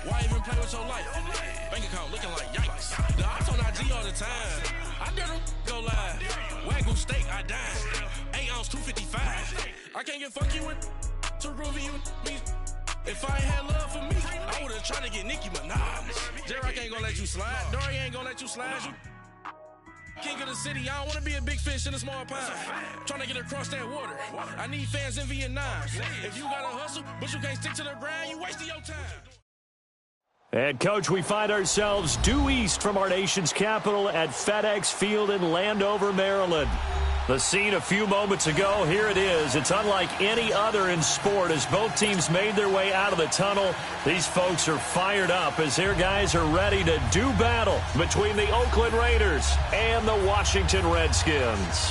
Why even play with your life? Bank account looking like yikes. The ops on IG all the time. I dare them go live. Wagyu steak, I dine. 8 ounce, 255. I can't get funky with to groovy you me. If I ain't had love for me, I would've tried to get Nicki Minaj. J-Rock ain't gonna let you slide. Dory ain't gonna let you slide. You king of the city, I don't wanna be a big fish in a small pond. Trying to get across that water. I need fans in Vietnam. If you gotta hustle, but you can't stick to the grind, you wasting your time. And, Coach, we find ourselves due east from our nation's capital at FedEx Field in Landover, Maryland. The scene a few moments ago, here it is. It's unlike any other in sport as both teams made their way out of the tunnel. These folks are fired up as their guys are ready to do battle between the Oakland Raiders and the Washington Redskins.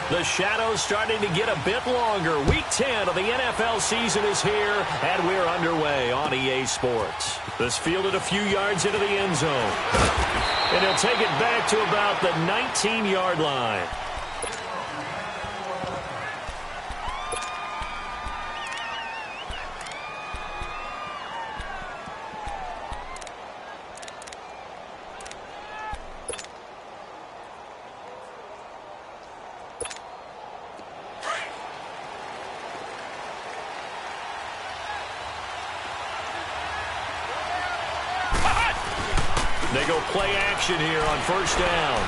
The shadow's starting to get a bit longer. Week 10 of the NFL season is here, and we're underway on EA Sports. This fielded a few yards into the end zone. And he'll take it back to about the 19-yard line. They go play action here on first down.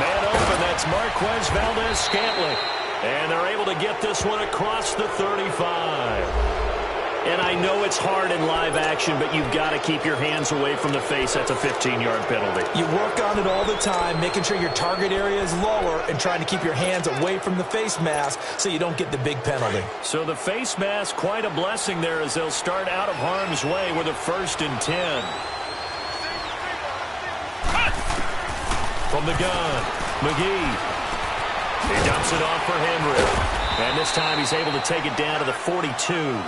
Man open, that's Marquez Valdez-Scantling. And they're able to get this one across the 35. And I know it's hard in live action, but you've got to keep your hands away from the face. That's a 15-yard penalty. You work on it all the time, making sure your target area is lower and trying to keep your hands away from the face mask so you don't get the big penalty. So the face mask, quite a blessing there as they'll start out of harm's way with a 1st and 10. From the gun, McGee. He dumps it off for Henry. And this time he's able to take it down to the 42.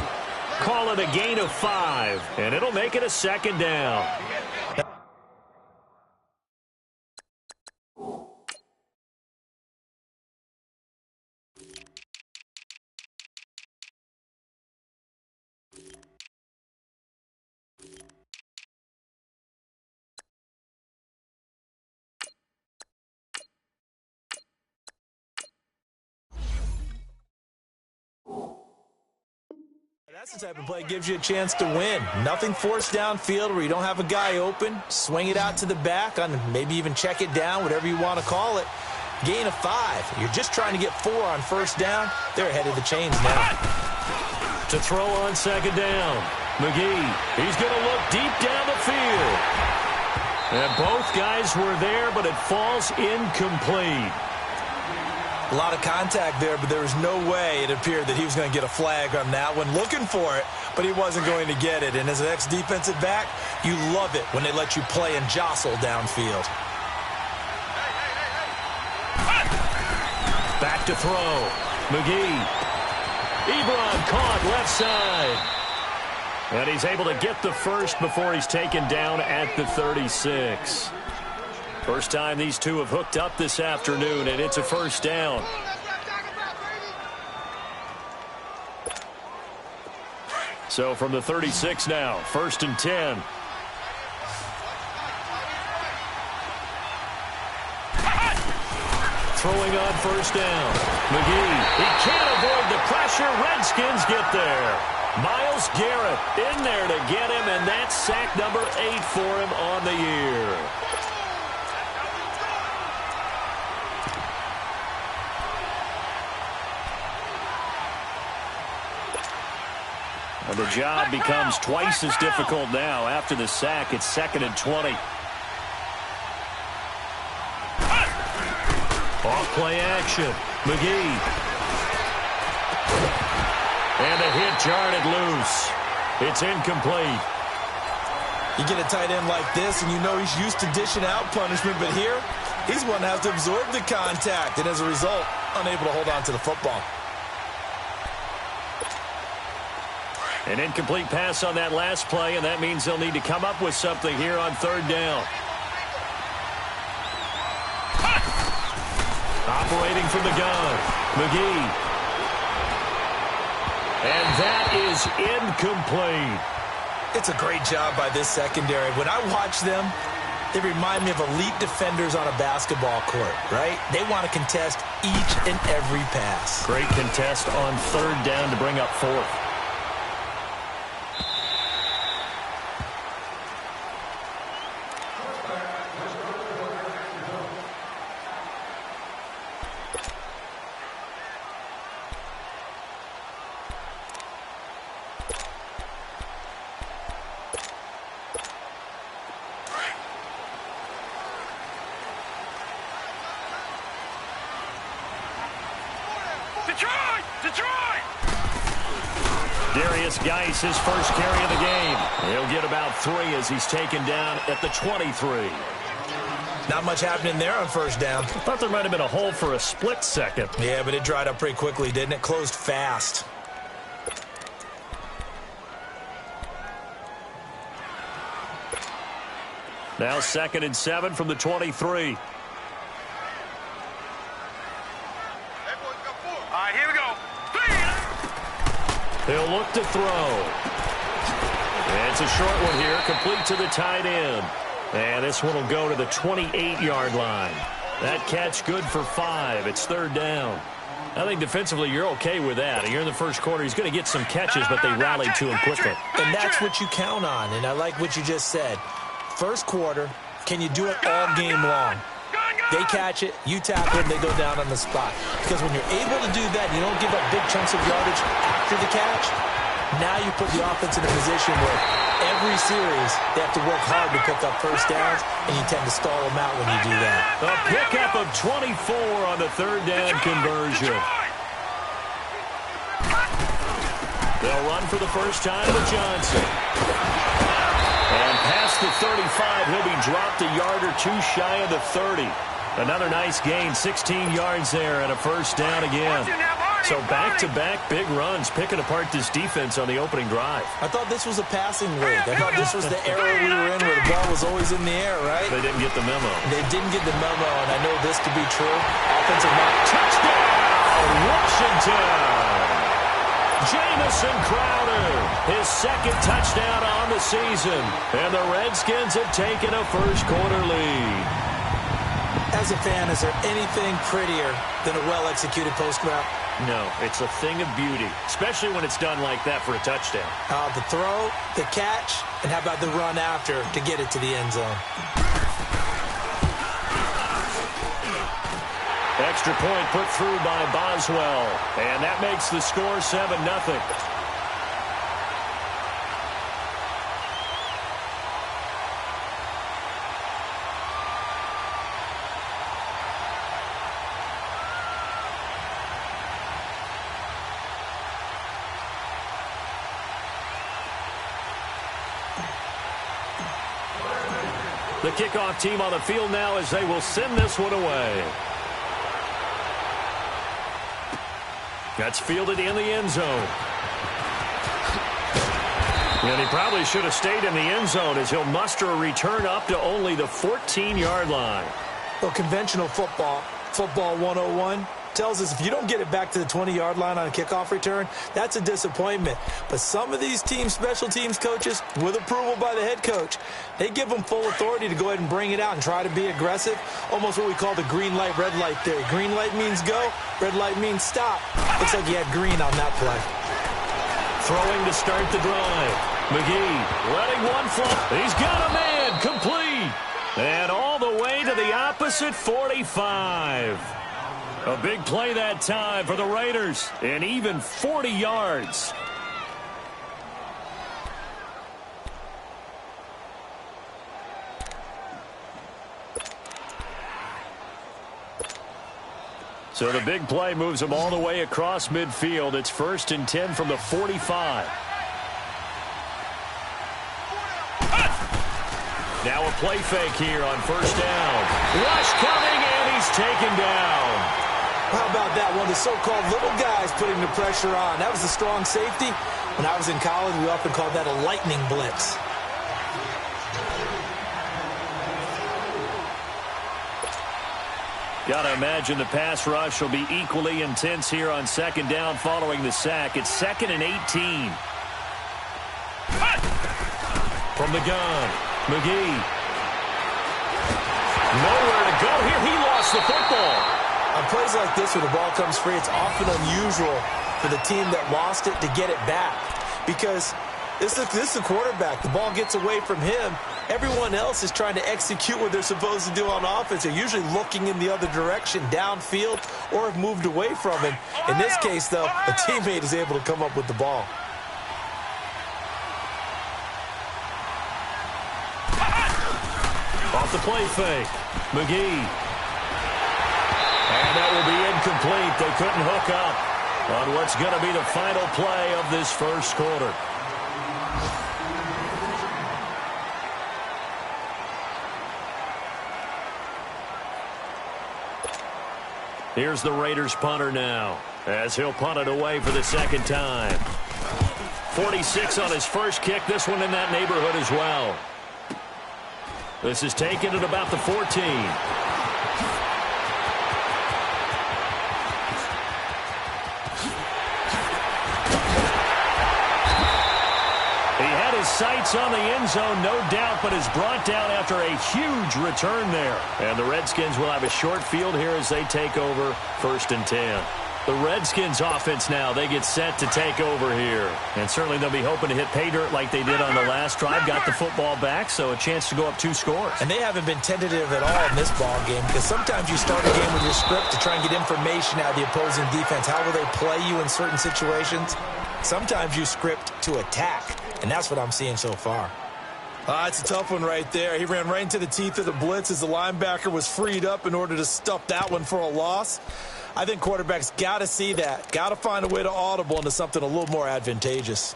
Call it a gain of 5, and it'll make it a 2nd down. That's the type of play that gives you a chance to win. Nothing forced downfield where you don't have a guy open. Swing it out to the back, on maybe even check it down, whatever you want to call it. Gain of 5. You're just trying to get 4 on first down. They're ahead of the chains now. To throw on 2nd down, McGee. He's going to look deep down the field. And both guys were there, but it falls incomplete. A lot of contact there, but there was no way it appeared that he was going to get a flag on that one. Looking for it, but he wasn't going to get it. And as an ex-defensive back, you love it when they let you play and jostle downfield. Back to throw. McGee. Ebron caught left side. And he's able to get the first before he's taken down at the 36. First time these two have hooked up this afternoon, and it's a 1st down. So from the 36 now, 1st and 10. Throwing on 1st down. McGee, he can't avoid the pressure. Redskins get there. Myles Garrett in there to get him, and that's sack number 8 for him on the year. And the job becomes twice as difficult now. After the sack, it's 2nd and 20. Off play action. McGee. And a hit jarred loose. It's incomplete. You get a tight end like this, and you know he's used to dishing out punishment, but here, he's one that has to absorb the contact, and as a result, unable to hold on to the football. An incomplete pass on that last play, and that means they'll need to come up with something here on 3rd down. Operating from the gun. McGee. And that is incomplete. It's a great job by this secondary. When I watch them, they remind me of elite defenders on a basketball court, right? They want to contest each and every pass. Great contest on third down to bring up fourth. Geis, his first carry of the game. He'll get about 3 as he's taken down at the 23. Not much happening there on first down. I thought there might have been a hole for a split second. Yeah, but it dried up pretty quickly, didn't it? Closed fast. Now 2nd and 7 from the 23. Here we go. He'll look to throw. And it's a short one here, complete to the tight end. And this one will go to the 28-yard line. That catch good for 5. It's 3rd down. I think defensively you're okay with that. Here in the first quarter, he's going to get some catches, but they rallied to him quickly. And that's what you count on, and I like what you just said. First quarter, can you do it all game long? They catch it, you tackle them, they go down on the spot. Because when you're able to do that, you don't give up big chunks of yardage after the catch. Now you put the offense in a position where every series they have to work hard to pick up first downs, and you tend to stall them out when you do that. A pickup of 24 on the 3rd down conversion. They'll run for the first time with Johnson. And past the 35, he'll be dropped a yard or 2 shy of the 30. Another nice gain, 16 yards there, and a first down again. So back-to-back big runs, picking apart this defense on the opening drive. I thought this was a passing league. I thought this was the era we were in where the ball was always in the air, right? They didn't get the memo. They didn't get the memo, and I know this to be true. Offensive line. Touchdown, Washington! Jamison Crowder, his 2nd touchdown on the season. And the Redskins have taken a first-quarter lead. As a fan, is there anything prettier than a well-executed post route? No, it's a thing of beauty, especially when it's done like that for a touchdown. The throw, the catch, and how about the run after to get it to the end zone? Extra point put through by Boswell, and that makes the score 7-0. The kickoff team on the field now as they will send this one away. That's fielded in the end zone. And he probably should have stayed in the end zone as he'll muster a return up to only the 14-yard line. Well, conventional football 101, tells us if you don't get it back to the 20-yard line on a kickoff return, that's a disappointment. But some of these teams, special teams coaches, with approval by the head coach, they give them full authority to go ahead and bring it out and try to be aggressive. Almost what we call the green light, red light theory. Green light means go, red light means stop. Looks like he had green on that play. Throwing to start the drive. McGee letting one fly. He's got a man, complete. And all the way to the opposite 45. A big play that time for the Raiders, and even 40 yards. So the big play moves them all the way across midfield. It's 1st and 10 from the 45. Now a play fake here on first down. Rush coming, and he's taken down. How about that? One of the so-called little guys putting the pressure on. That was a strong safety. When I was in college, we often called that a lightning blitz. Got to imagine the pass rush will be equally intense here on second down following the sack. It's 2nd and 18. From the gun, McGee. Nowhere to go here. He lost the football. On plays like this where the ball comes free, it's often unusual for the team that lost it to get it back. Because this is the quarterback. The ball gets away from him. Everyone else is trying to execute what they're supposed to do on offense. They're usually looking in the other direction, downfield, or have moved away from him. In this case, though, a teammate is able to come up with the ball. Off the play fake, McGee. And that will be incomplete. They couldn't hook up on what's going to be the final play of this first quarter. Here's the Raiders punter now, as he'll punt it away for the second time. 46 on his first kick, this one in that neighborhood as well. This is taken at about the 14. Sights on the end zone, no doubt, but is brought down after a huge return there. And the Redskins will have a short field here as they take over 1st and 10. The Redskins offense now, they get set to take over here. And certainly they'll be hoping to hit pay dirt like they did on the last drive. Got the football back, so a chance to go up 2 scores. And they haven't been tentative at all in this ball game, because sometimes you start a game with your script to try and get information out of the opposing defense. How will they play you in certain situations? Sometimes you script to attack. And that's what I'm seeing so far. It's a tough one right there. He ran right into the teeth of the blitz as the linebacker was freed up in order to stuff that one for a loss. I think quarterbacks got to see that. Got to find a way to audible into something a little more advantageous.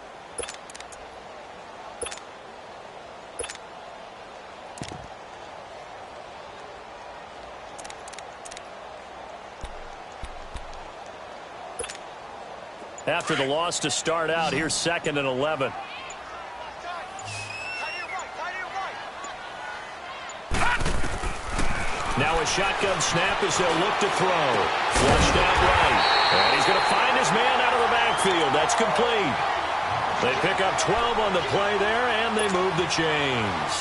After the loss to start out, here's 2nd and 11. Now a shotgun snap as they'll look to throw. Flushed out right. And he's going to find his man out of the backfield. That's complete. They pick up 12 on the play there, and they move the chains.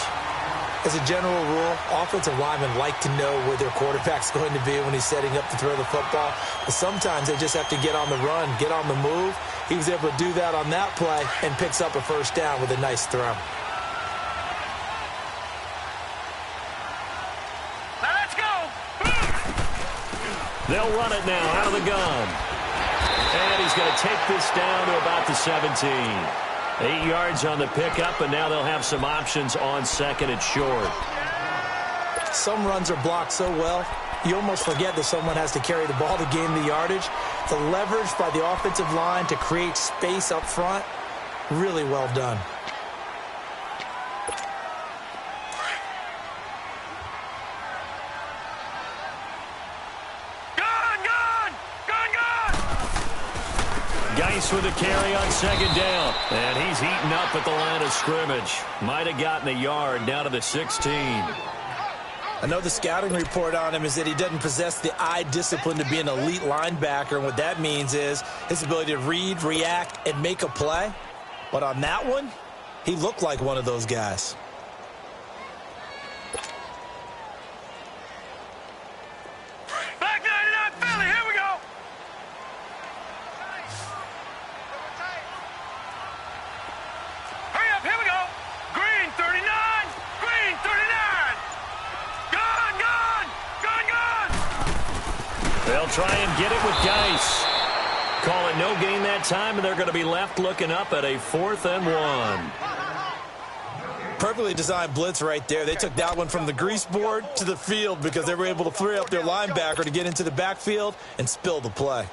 As a general rule, offensive linemen like to know where their quarterback's going to be when he's setting up to throw the football. But sometimes they just have to get on the run, get on the move. He was able to do that on that play and picks up a first down with a nice throw. They'll run it now out of the gun. And he's going to take this down to about the 17. 8 yards on the pickup, and now they'll have some options on 2nd and short. Some runs are blocked so well, you almost forget that someone has to carry the ball to gain the yardage. The leverage by the offensive line to create space up front, really well done. Geis with a carry on 2nd down. And he's heating up at the line of scrimmage. Might have gotten a yard down to the 16. I know the scouting report on him is that he doesn't possess the eye discipline to be an elite linebacker. And what that means is his ability to read, react, and make a play. But on that one, he looked like one of those guys. They'll try and get it with Geis. Call it no gain that time, and they're going to be left looking up at a 4th and 1. Perfectly designed blitz right there. They took that one from the grease board to the field because they were able to free up their linebacker to get into the backfield and spill the play.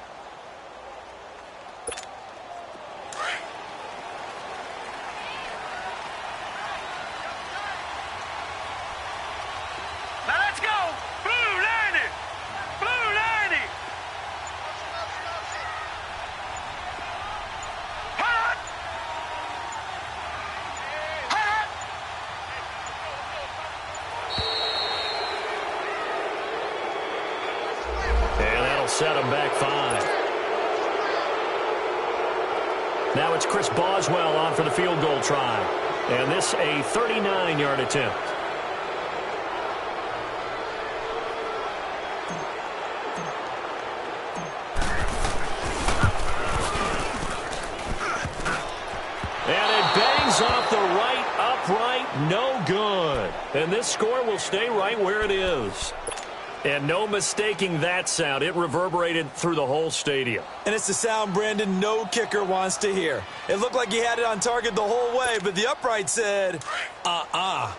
Now it's Chris Boswell on for the field goal try. And this a 39-yard attempt. And it bangs off the right upright, no good. And this score will stay right where it is. And no mistaking that sound. It reverberated through the whole stadium. And it's the sound, Brandon, no kicker wants to hear. It looked like he had it on target the whole way, but the upright said, Ohio!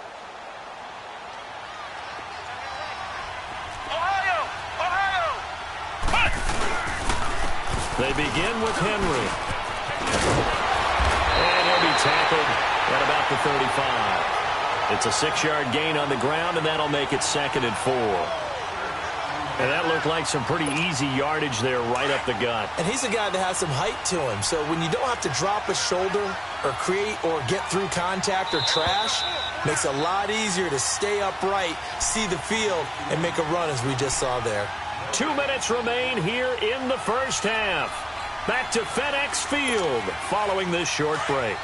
They begin with Henry. And he'll be tackled at about the 35. It's a 6-yard gain on the ground, and that'll make it 2nd and 4. And that looked like some pretty easy yardage there right up the gut. And he's a guy that has some height to him, so when you don't have to drop a shoulder or create or get through contact or trash, makes it a lot easier to stay upright, see the field, and make a run as we just saw there. 2 minutes remain here in the first half. Back to FedEx Field following this short break.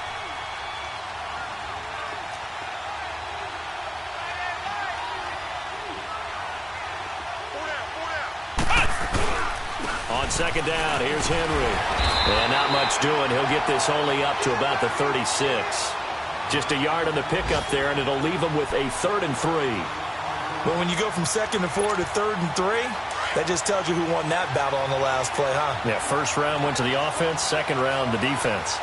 On 2nd down, here's Henry. And not much doing. He'll get this only up to about the 36. Just a yard on the pickup there, and it'll leave him with a 3rd and 3. But when you go from 2nd and 4 to 3rd and 3, that just tells you who won that battle on the last play, huh? Yeah, first round went to the offense, second round the defense.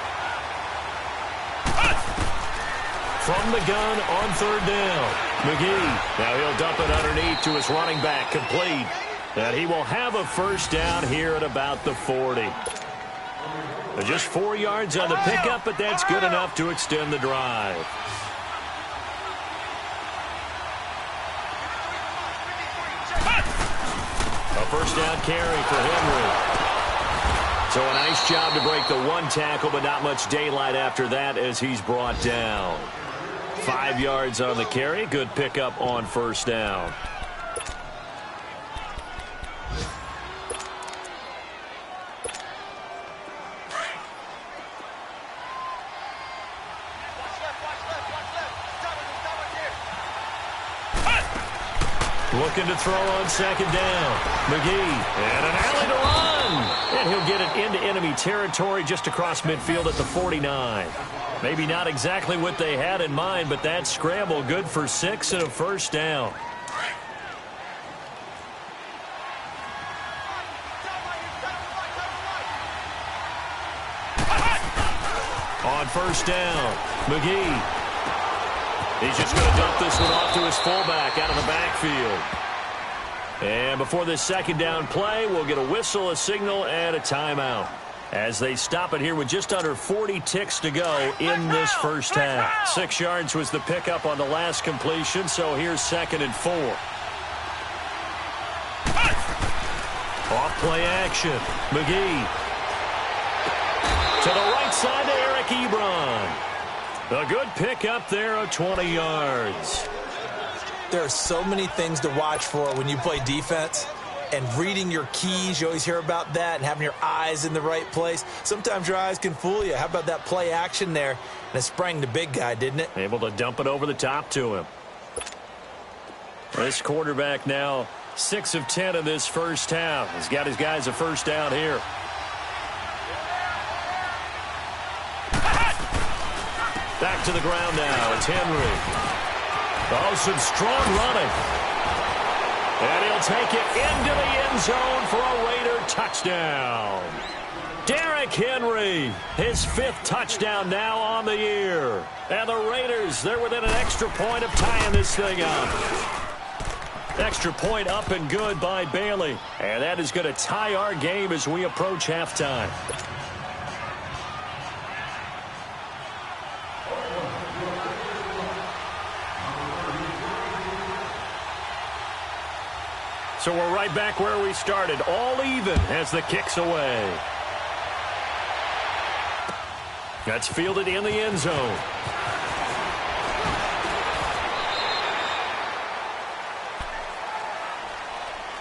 From the gun on 3rd down, McGee. Now he'll dump it underneath to his running back, complete. And he will have a first down here at about the 40. Just 4 yards on the pickup, but that's good enough to extend the drive. A first down carry for Henry. So a nice job to break the 1 tackle, but not much daylight after that as he's brought down. 5 yards on the carry. Good pickup on first down. Looking to throw on 2nd down. McGee, and an alley to run. And he'll get it into enemy territory just across midfield at the 49. Maybe not exactly what they had in mind, but that scramble good for 6 and a first down. On first down, McGee. He's just going to dump this one off to his fullback out of the backfield. And before this 2nd down play, we'll get a whistle, a signal, and a timeout as they stop it here with just under 40 ticks to go in this first half. 6 yards was the pickup on the last completion, so here's 2nd and 4. Off play action. McGee. To the right side to Eric Ebron. A good pickup there of 20 yards. There are so many things to watch for when you play defense. And reading your keys, you always hear about that, and having your eyes in the right place. Sometimes your eyes can fool you. How about that play action there? And it sprang the big guy, didn't it? Able to dump it over the top to him. This quarterback now 6 of 10 in this first half. He's got his guys a first down here. Back to the ground now. It's Henry. Oh, some strong running. And he'll take it into the end zone for a Raider touchdown. Derrick Henry, his 5th touchdown now on the year. And the Raiders, they're within an extra point of tying this thing up. Extra point up and good by Bailey. And that is going to tie our game as we approach halftime. So we're right back where we started, all even as the kick's away. That's fielded in the end zone.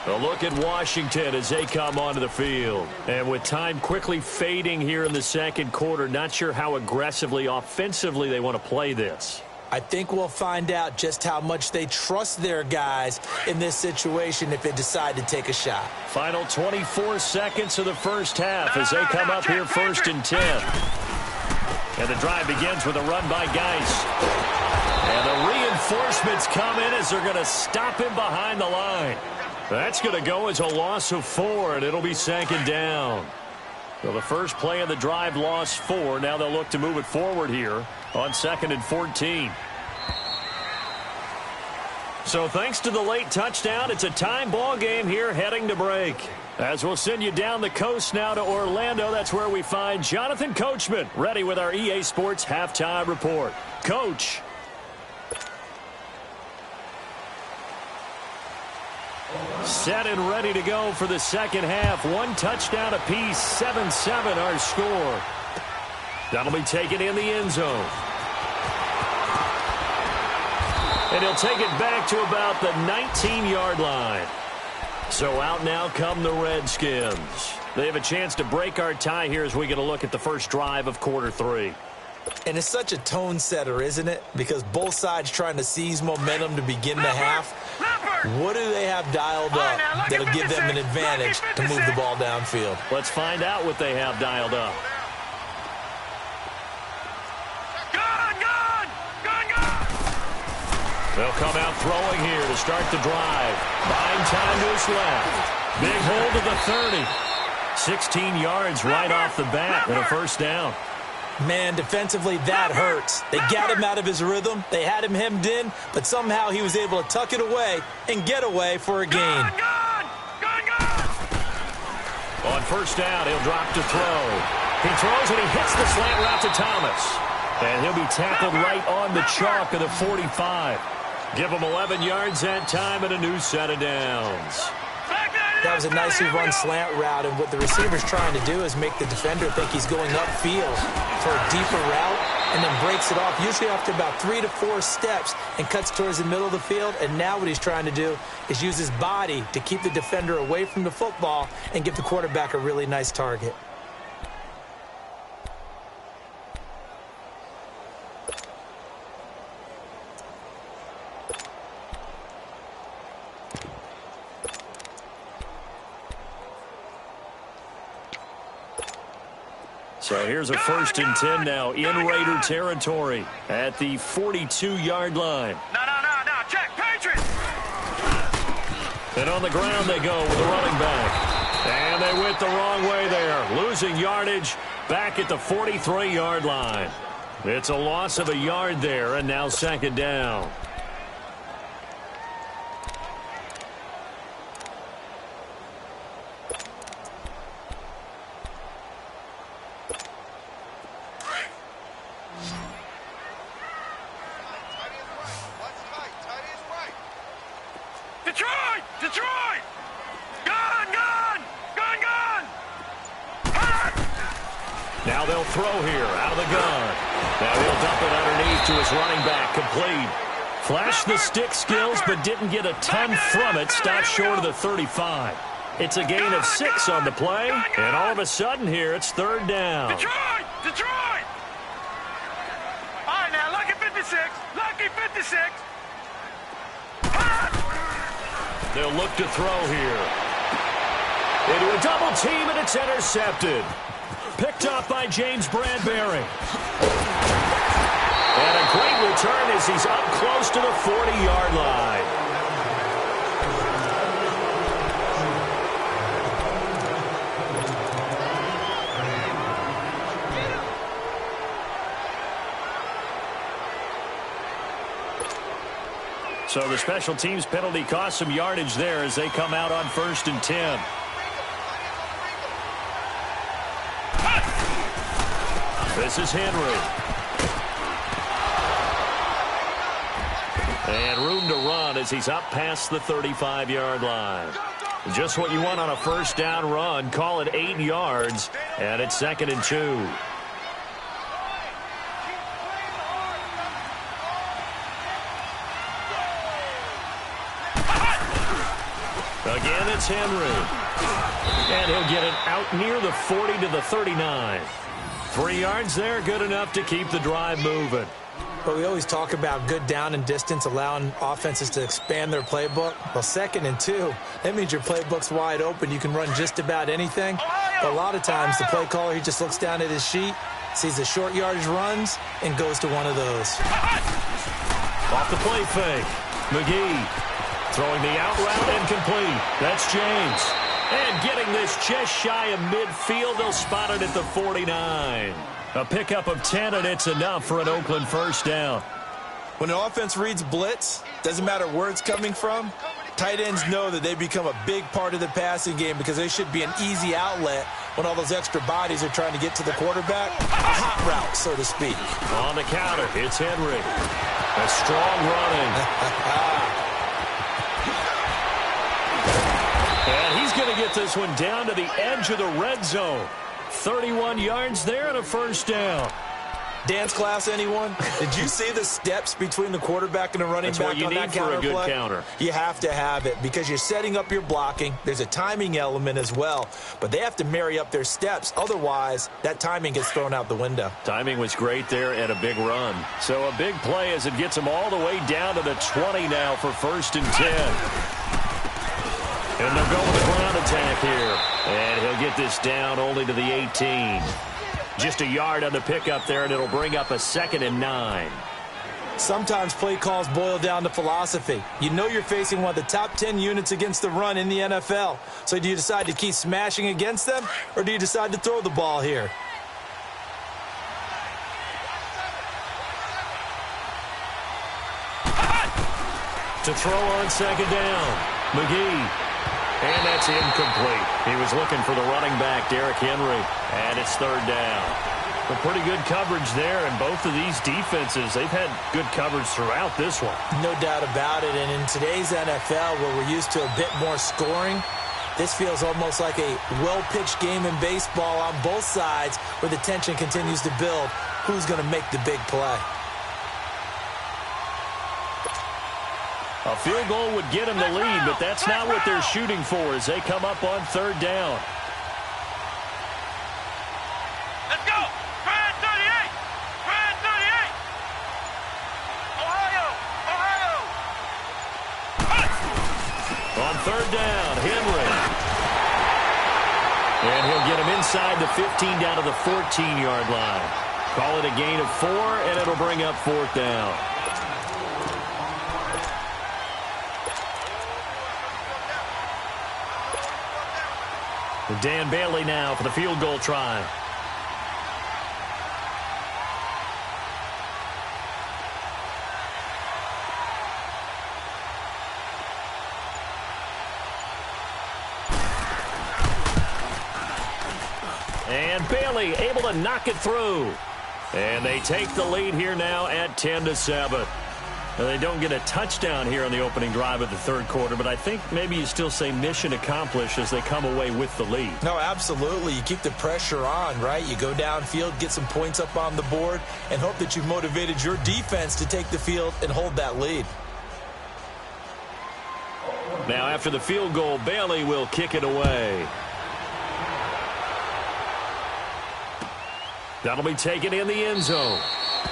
A look at Washington as they come onto the field. And with time quickly fading here in the second quarter, not sure how aggressively, offensively they want to play this. I think we'll find out just how much they trust their guys in this situation if they decide to take a shot. Final 24 seconds of the first half as they come up here 1st and 10. And the drive begins with a run by Geis. And the reinforcements come in as they're going to stop him behind the line. That's going to go as a loss of 4, and it'll be 2nd down. So the first play of the drive lost 4. Now they'll look to move it forward here on 2nd and 14. So thanks to the late touchdown, it's a time ball game here heading to break. As we'll send you down the coast now to Orlando, that's where we find Jonathan Coachman ready with our EA Sports Halftime Report. Coach. Set and ready to go for the second half. 1 touchdown apiece, 7-7 our score. That'll be taken in the end zone. And he'll take it back to about the 19-yard line. So out now come the Redskins. They have a chance to break our tie here as we get a look at the first drive of quarter 3. And it's such a tone setter, isn't it? Because both sides trying to seize momentum to begin the half. What do they have dialed up that'll give them an advantage to move the ball downfield? Let's find out what they have dialed up. They'll come out throwing here to start the drive. Buying time to his left. Big hold of the 30. 16 yards right off the bat and a first down. Man, defensively, that hurts. They got him out of his rhythm. They had him hemmed in, but somehow he was able to tuck it away and get away for a gain. On first down, he'll drop to throw. He throws and he hits the slant route to Thomas. And he'll be tackled right on the chalk of the 45. Give him 11 yards that time and a new set of downs. That was a nicely run slant route, and what the receiver's trying to do is make the defender think he's going upfield for a deeper route and then breaks it off, usually after about 3 to 4 steps, and cuts towards the middle of the field. And now what he's trying to do is use his body to keep the defender away from the football and give the quarterback a really nice target. So here's a 1st and 10 now in Raider territory at the 42-yard line. No, check, Patriots! And on the ground they go with a running back. And they went the wrong way there, losing yardage back at the 43-yard line. It's a loss of a yard there, and now 2nd down. Detroit! Gun! Now they'll throw here out of the gun. Now he'll dump it underneath to his running back, complete. Flashed the stick skills, but didn't get a ton from it. Stopped short of the 35. It's a gain of 6 on the play, and all of a sudden here, it's 3rd down. Detroit! All right, now, lucky 56. They'll look to throw here. Into a double team, and it's intercepted. Picked up by James Bradbury. And a great return as he's up close to the 40-yard line. So the special teams penalty cost some yardage there as they come out on 1st and 10. This is Henry. And room to run as he's up past the 35-yard line. Just what you want on a 1st down run. Call it 8 yards, and it's 2nd and 2. Again, it's Henry. And he'll get it out near the 40 to the 39. 3 yards there, good enough to keep the drive moving. But we always talk about good down and distance, allowing offenses to expand their playbook. Well, 2nd and 2, that means your playbook's wide open. You can run just about anything. But a lot of times, the play caller, he just looks down at his sheet, sees the short yardage runs, and goes to one of those. Off the play fake. McGee throwing the out route and complete. That's James. And getting this just shy of midfield, they'll spot it at the 49. A pickup of 10, and it's enough for an Oakland first down. When an offense reads blitz, doesn't matter where it's coming from, tight ends know that they become a big part of the passing game because they should be an easy outlet when all those extra bodies are trying to get to the quarterback. A hot route, so to speak. On the counter, it's Henry. A strong running. And he's going to get this one down to the edge of the red zone. 31 yards there and a first down. Dance class, anyone? Did you see the steps between the quarterback and the running back on that counter for a good play? counter. You have to have it because you're setting up your blocking. There's a timing element as well, but they have to marry up their steps. Otherwise, that timing gets thrown out the window. Timing was great there and a big run. So a big play as it gets them all the way down to the 20 now for 1st and 10. And they'll go with the ground attack here. And he'll get this down only to the 18. Just a yard on the pickup there, and it'll bring up a 2nd and 9. Sometimes play calls boil down to philosophy. You know you're facing one of the top 10 units against the run in the NFL. So do you decide to keep smashing against them, or do you decide to throw the ball here? To throw on 2nd down, McGee. And that's incomplete. He was looking for the running back, Derrick Henry. And it's 3rd down. A pretty good coverage there, and both of these defenses, they've had good coverage throughout this one. No doubt about it, and in today's NFL, where we're used to a bit more scoring, this feels almost like a well-pitched game in baseball on both sides where the tension continues to build. Who's going to make the big play? A field goal would get them the lead, but that's not what they're shooting for as they come up on 3rd down. Let's go! Try 38! Try 38! Ohio! On 3rd down, Henry. And he'll get him inside the 15 down to the 14-yard line. Call it a gain of 4, and it'll bring up 4th down. Dan Bailey now for the field goal try. And Bailey able to knock it through. And they take the lead here now at 10-7. Now, they don't get a touchdown here on the opening drive of the 3rd quarter, but I think maybe you still say mission accomplished as they come away with the lead. No, absolutely. You keep the pressure on, right? You go downfield, get some points up on the board, and hope that you've motivated your defense to take the field and hold that lead. Now, after the field goal, Bailey will kick it away. That'll be taken in the end zone.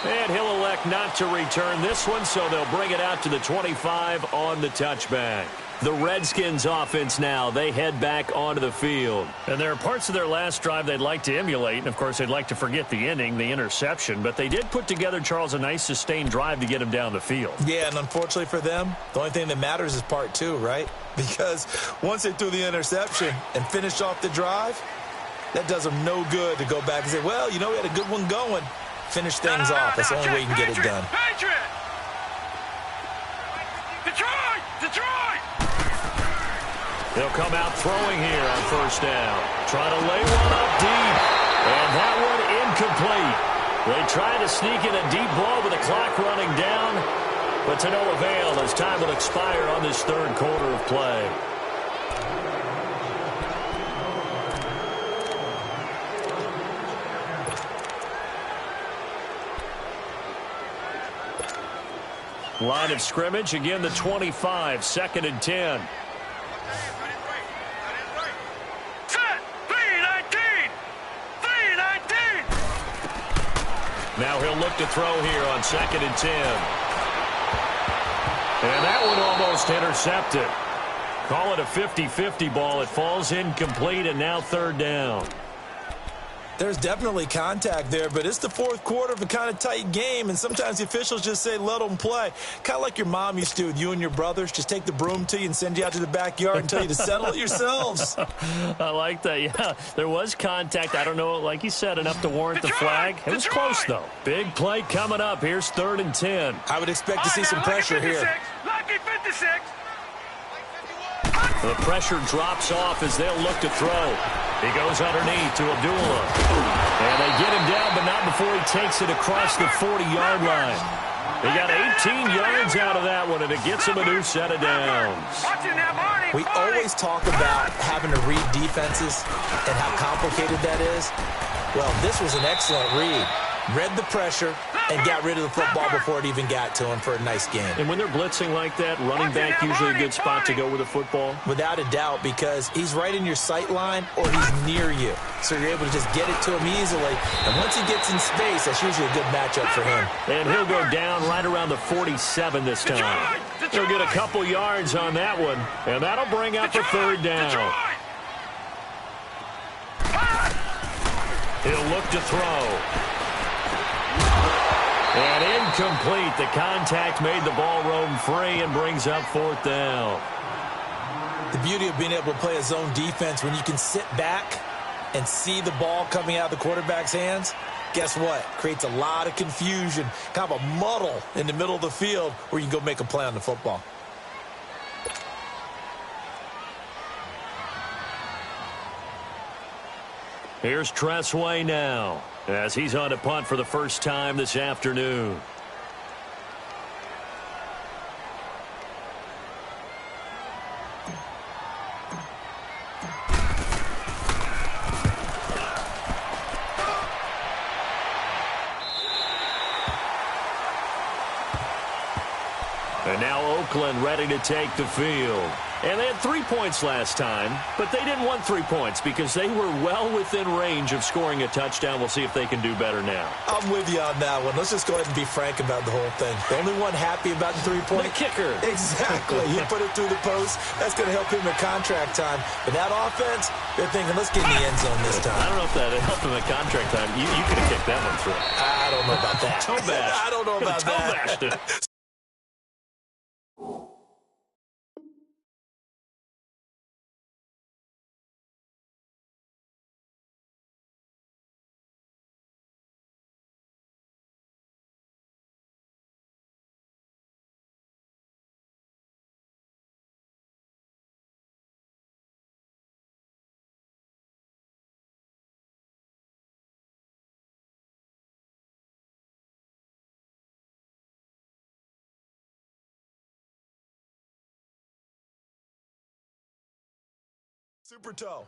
And he'll elect not to return this one, so they'll bring it out to the 25 on the touchback. The Redskins offense now, they head back onto the field. And there are parts of their last drive they'd like to emulate, and of course they'd like to forget the inning, the interception, but they did put together, Charles, a nice sustained drive to get him down the field. Yeah, and unfortunately for them, the only thing that matters is part 2, right? Because once they threw the interception and finished off the drive, that does them no good to go back and say, well, you know, we had a good one going. Finish things off. That's the only way you can get it done. Detroit! Detroit! They'll come out throwing here on 1st down. Trying to lay one up deep. And that one incomplete. They try to sneak in a deep ball with the clock running down, but to no avail as time will expire on this 3rd quarter of play. Line of scrimmage, again the 25, 2nd and 10. Now he'll look to throw here on 2nd and 10. And that one almost intercepted. Call it a 50-50 ball. It falls incomplete, and now 3rd down. There's definitely contact there, but it's the 4th quarter of a kind of tight game, and sometimes the officials just say, let them play. Kind of like your mom used to do with you and your brothers. Just take the broom to you and send you out to the backyard and tell you to settle it yourselves. I like that, yeah. There was contact. I don't know, like you said, enough to warrant the flag. It was close, though. Big play coming up. Here's 3rd and 10. I would expect to see some pressure here. Lucky 56. The pressure drops off as they'll look to throw. He goes underneath to Abdullah. And they get him down, but not before he takes it across the 40-yard line. He got 18 yards out of that one, and it gets him a new set of downs. We always talk about having to read defenses and how complicated that is. Well, this was an excellent read. Read the pressure and got rid of the football before it even got to him for a nice game. And when they're blitzing like that, running back usually a good spot to go with the football? Without a doubt, because he's right in your sight line or he's near you. So you're able to just get it to him easily. And once he gets in space, that's usually a good matchup for him. And he'll go down right around the 47 this time. He'll get a couple yards on that one, and that'll bring up a 3rd down. He'll look to throw. And incomplete. The contact made the ball roam free and brings up 4th down. The beauty of being able to play a zone defense when you can sit back and see the ball coming out of the quarterback's hands, guess what? Creates a lot of confusion, kind of a muddle in the middle of the field where you can go make a play on the football. Here's Tressway now, as he's on to punt for the first time this afternoon. And now Oakland ready to take the field. And they had 3 points last time, but they didn't want 3 points because they were well within range of scoring a touchdown. We'll see if they can do better now. I'm with you on that one. Let's just go ahead and be frank about the whole thing. The only one happy about the 3-point? The kicker. Exactly. He put it through the post. That's going to help him at contract time. But that offense, they're thinking, let's get in the end zone this time. I don't know if that helped him at contract time. You could have kicked that one through. I don't know about that. Toe bash. I don't know about Toe bashed it. Super toe.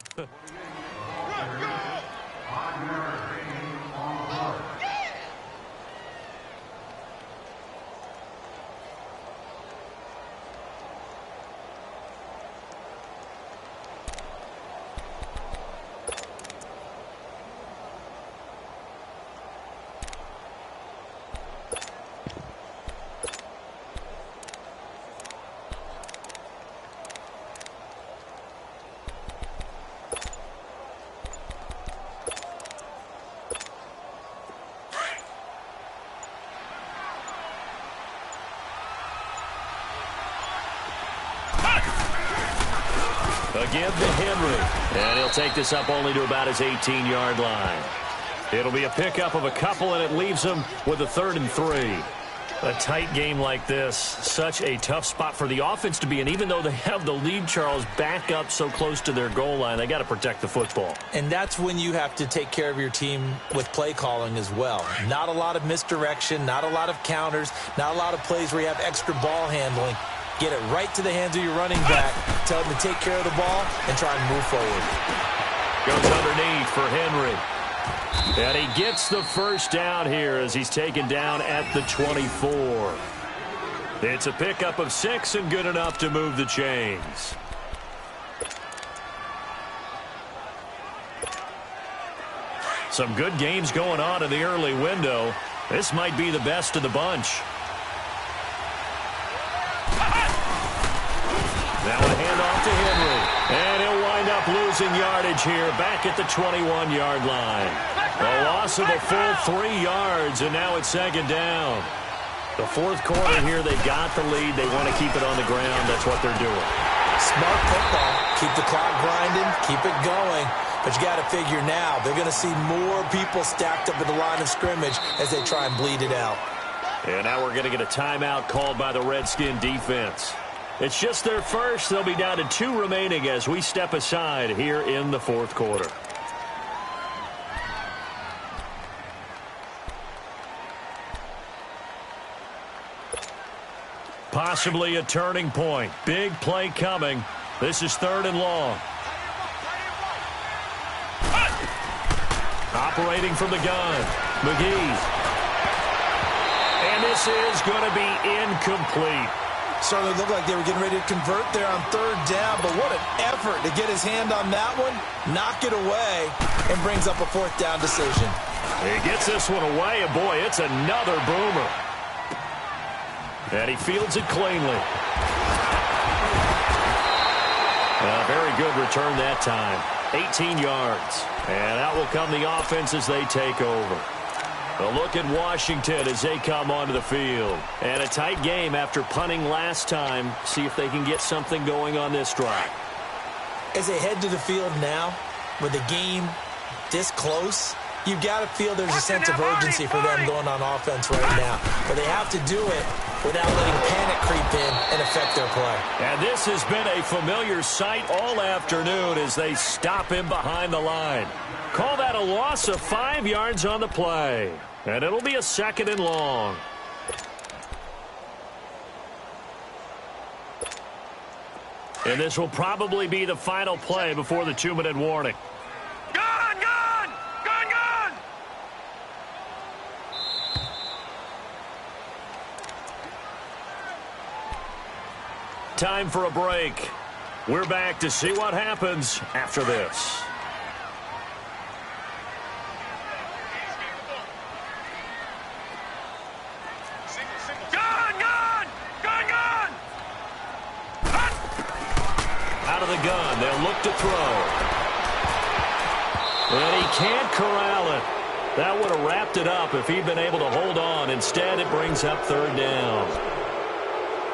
A give to Henry. And he'll take this up only to about his 18-yard line. It'll be a pickup of a couple, and it leaves him with a 3rd and 3. A tight game like this, such a tough spot for the offense to be in. Even though they have the lead, Charles, back up so close to their goal line, they got to protect the football. And that's when you have to take care of your team with play calling as well. Not a lot of misdirection, not a lot of counters, not a lot of plays where you have extra ball handling. Get it right to the hands of your running back. Tell him to take care of the ball and try and move forward. Goes underneath for Henry. And he gets the first down here as he's taken down at the 24. It's a pickup of 6 and good enough to move the chains. Some good games going on in the early window. This might be the best of the bunch. Now a handoff to Henry. And he'll wind up losing yardage here back at the 21-yard line. A loss of a full 3 yards, and now it's second down. The fourth quarter here, they've got the lead. They want to keep it on the ground. That's what they're doing. Smart football. Keep the clock grinding. Keep it going. But you got to figure now, they're going to see more people stacked up at the line of scrimmage as they try and bleed it out. And now we're going to get a timeout called by the Redskin defense. It's just their first. They'll be down to 2 remaining as we step aside here in the fourth quarter. Possibly a turning point. Big play coming. This is 3rd and long. Operating from the gun. McGee. And this is going to be incomplete. Certainly looked like they were getting ready to convert there on 3rd down, but what an effort to get his hand on that one, knock it away, and brings up a 4th down decision. He gets this one away, and boy, it's another boomer. And he fields it cleanly. Very good return that time. 18 yards. And out will come the offense as they take over. A look at Washington as they come onto the field. And a tight game after punting last time. See if they can get something going on this drive. As they head to the field now, with the game this close, you've got to feel there's a sense of urgency for them going on offense right now. But they have to do it without letting panic creep in and affect their play. And this has been a familiar sight all afternoon as they stop him behind the line. Call that a loss of 5 yards on the play. And it'll be a 2nd and long. And this will probably be the final play before the 2-minute warning. Time for a break. We're back to see what happens after this. Out of the gun, they'll look to throw. And he can't corral it. That would have wrapped it up if he'd been able to hold on. Instead, it brings up 3rd down.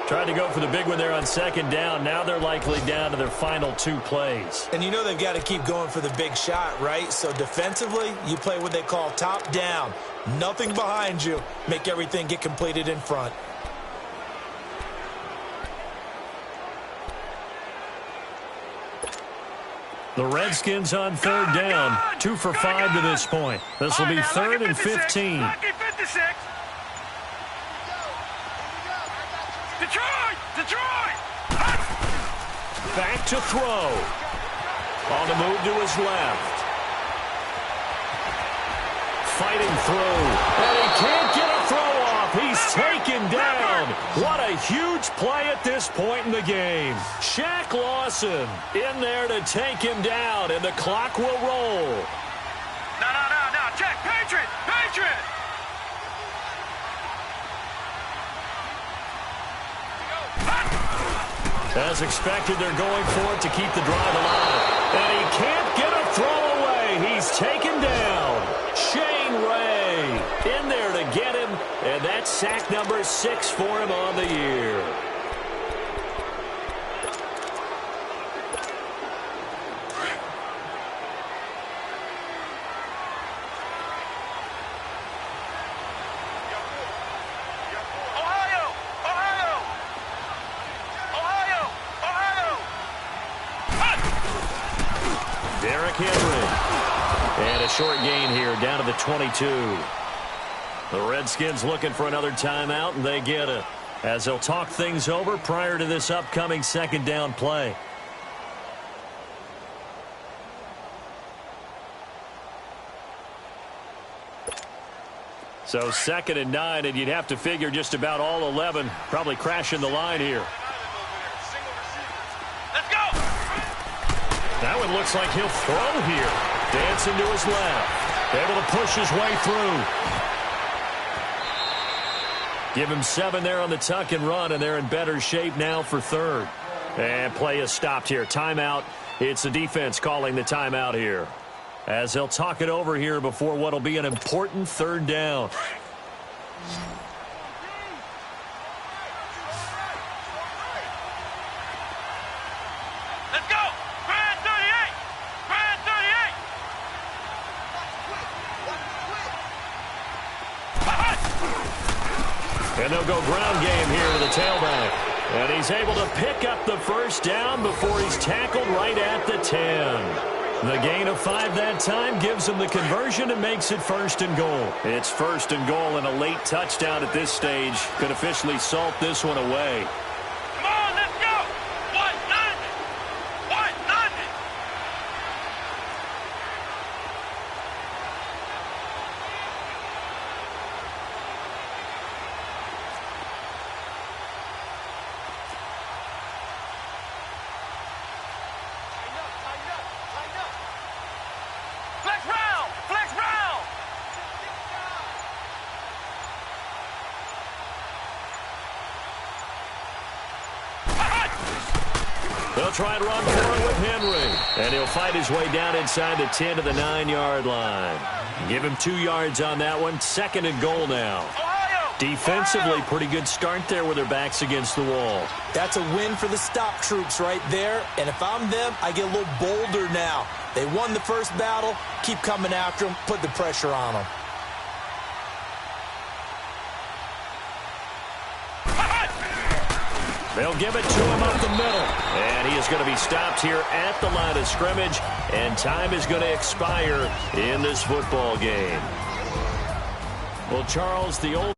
Tried to go for the big one there on 2nd down. Now they're likely down to their final 2 plays. And you know they've got to keep going for the big shot, right? So defensively, you play what they call top down. Nothing behind you. Make everything get completed in front. The Redskins on 3rd down. 2 for 5 to this point. This will be 3rd and 15. Detroit! Back to throw. On the move to his left. Fighting through. And he can't get a throw off. He's taken down. What a huge play at this point in the game. Shaq Lawson in there to take him down, and the clock will roll. No. Check. Patriot! As expected, they're going for it to keep the drive alive. And he can't get a throw away. He's taken down. Shane Ray in there to get him. And that's sack number 6 for him on the year. Henry. And a short gain here down to the 22. The Redskins looking for another timeout, and they get it as they'll talk things over prior to this upcoming 2nd down play. So 2nd and 9, and you'd have to figure just about all 11 probably crashing the line here. That one looks like he'll throw here. Dancing to his left. Able to push his way through. Give him 7 there on the tuck and run, and they're in better shape now for third. And play is stopped here. Timeout. It's the defense calling the timeout here, as they'll talk it over here before what will be an important third down. Let's go! Grand 38! Grand 38! And they'll go ground game here with the tailback. And he's able to pick up the first down before he's tackled right at the 10. The gain of 5 that time gives him the conversion and makes it 1st and goal. It's 1st and goal, and a late touchdown at this stage could officially salt this one away. Come on, let's go! 190! 190! Flex round! Flex round! They'll try and run for it with Henry. And he'll fight his way down inside the 10 to the 9-yard line. Give him 2 yards on that one. 2nd and goal now. Ohio! Defensively, pretty good start there with their backs against the wall. That's a win for the stop troops right there. And if I'm them, I get a little bolder now. They won the first battle. Keep coming after them. Put the pressure on them. They'll give it to him up the middle. And he is going to be stopped here at the line of scrimmage. And time is going to expire in this football game. Well, Charles, the old